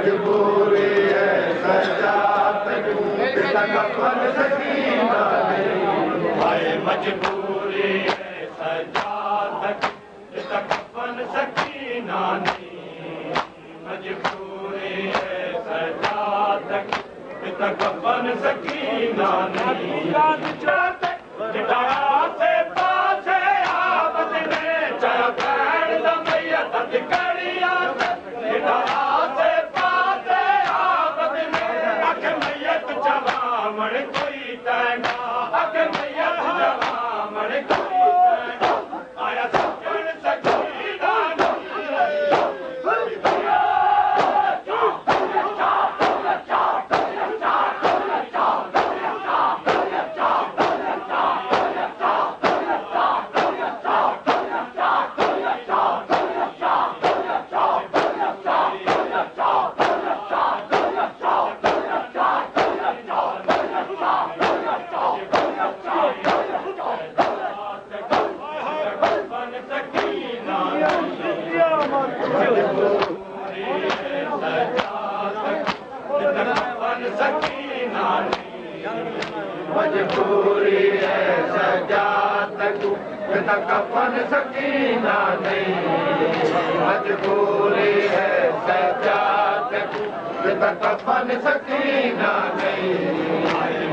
मजबूरी है सजात कफन सकीना नहीं। हाय मजबूरी है सजात कफन सकीना नहीं। मजबूरी है सजात कफन सकीना नहीं। से पासे आपस में चाहे बैठ दमैयत कड़िया से पासे आपस में अख मैयत जवामण कोई तैना अख मैयत जवामण कोई तैना आया सजन सकीना मजबूरी है सजात कफन सकीना नहीं। मजबूरी है सजात कफन सकीना नहीं।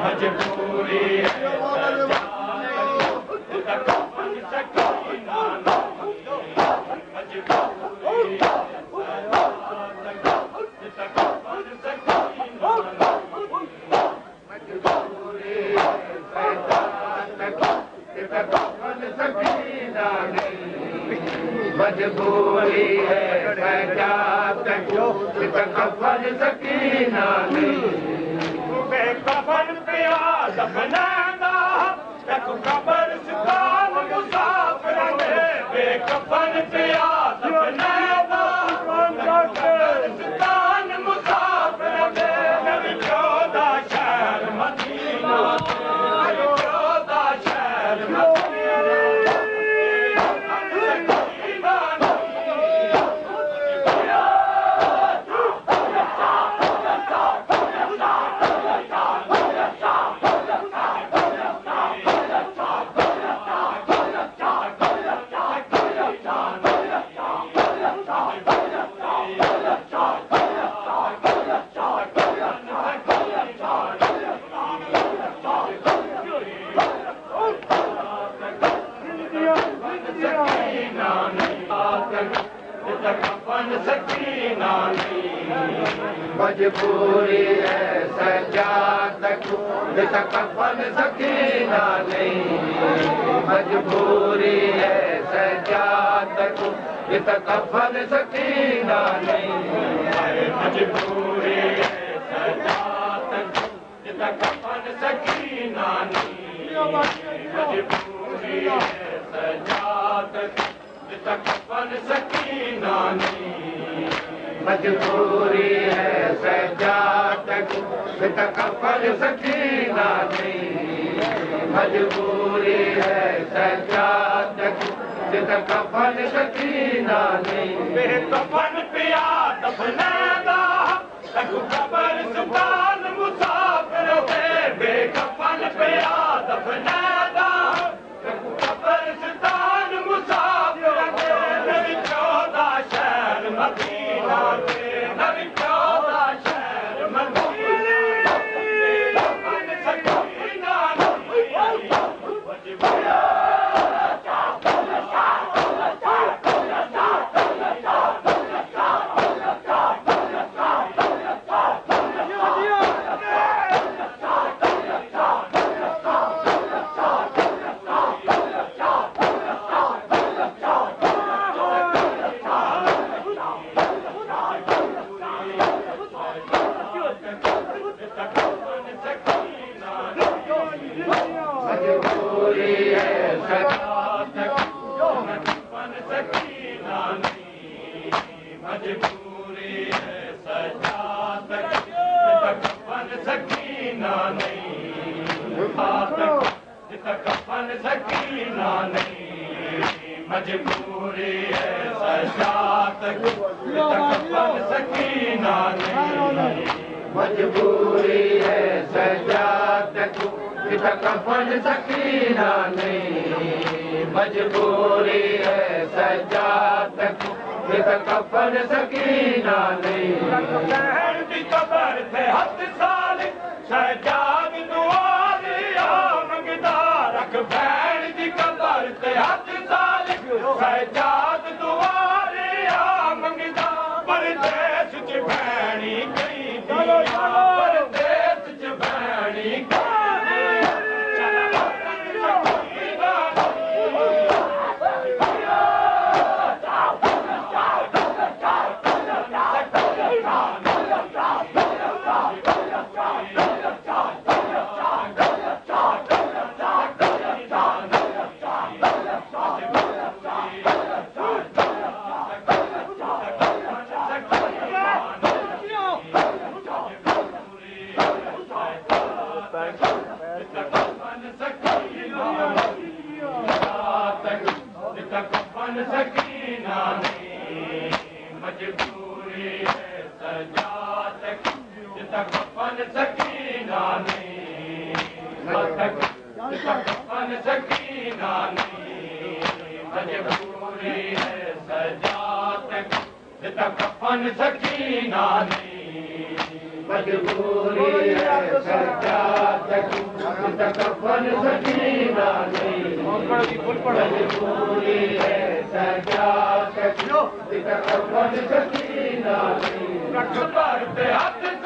मजबूरी है कफन सकीना मजबूरी है सजात कफन सकीना नहीं। बेकफन पिया दफनाना तक कब्रिस्तान मुसाफिर में बेकफन पिया दफनाना कब्रिस्तान मुसाफिर में नबी चौदा शहर मदीना नबी चौदा शहर मदीना मजबूरी है सजात कफन सकीना नहीं। मजबूरी है सजात कफन सकीना नहीं। मजबूरी है सजात कफन सकीना नहीं। मजबूरी है सजात कफन सकीना नहीं। मजबूरी है सजात कफन सकीना नहीं। मजबूरी है सजात कफन सकीना नहीं। बेकफन पिया दफनादा तक कब्रिस्तान मुसाफिर में बेकफन पिया दफनादा तक कब्रिस्तान मुसाफिर में नबी चौदा शहर मदीना में नबी चौदा शहर मदीना कफन सकीना मजबूरी है सजात कफन सकीना नहीं। मजबूरी है सजाद को कफन सकीना नहीं मजबूरी है सजाद को कफन सकीना नहीं बहन की कबर थे हद साल सजाद दुआरिया मंगदा रख बहन की कबर थे हद साल सजाद दुआरिया मंगदा परदेस च भैणी गई परदेस च भैणी सकीना नहीं मजबूरी है सजाद कफन सकीना नहीं कफन सकीना नहीं मजबूरी है सजाद कफन सकीना नहीं मजबूरी है सजाद कफन सकीना नहीं मजबूरी है सजाद कफन सकीना नहीं कबर पे हाथ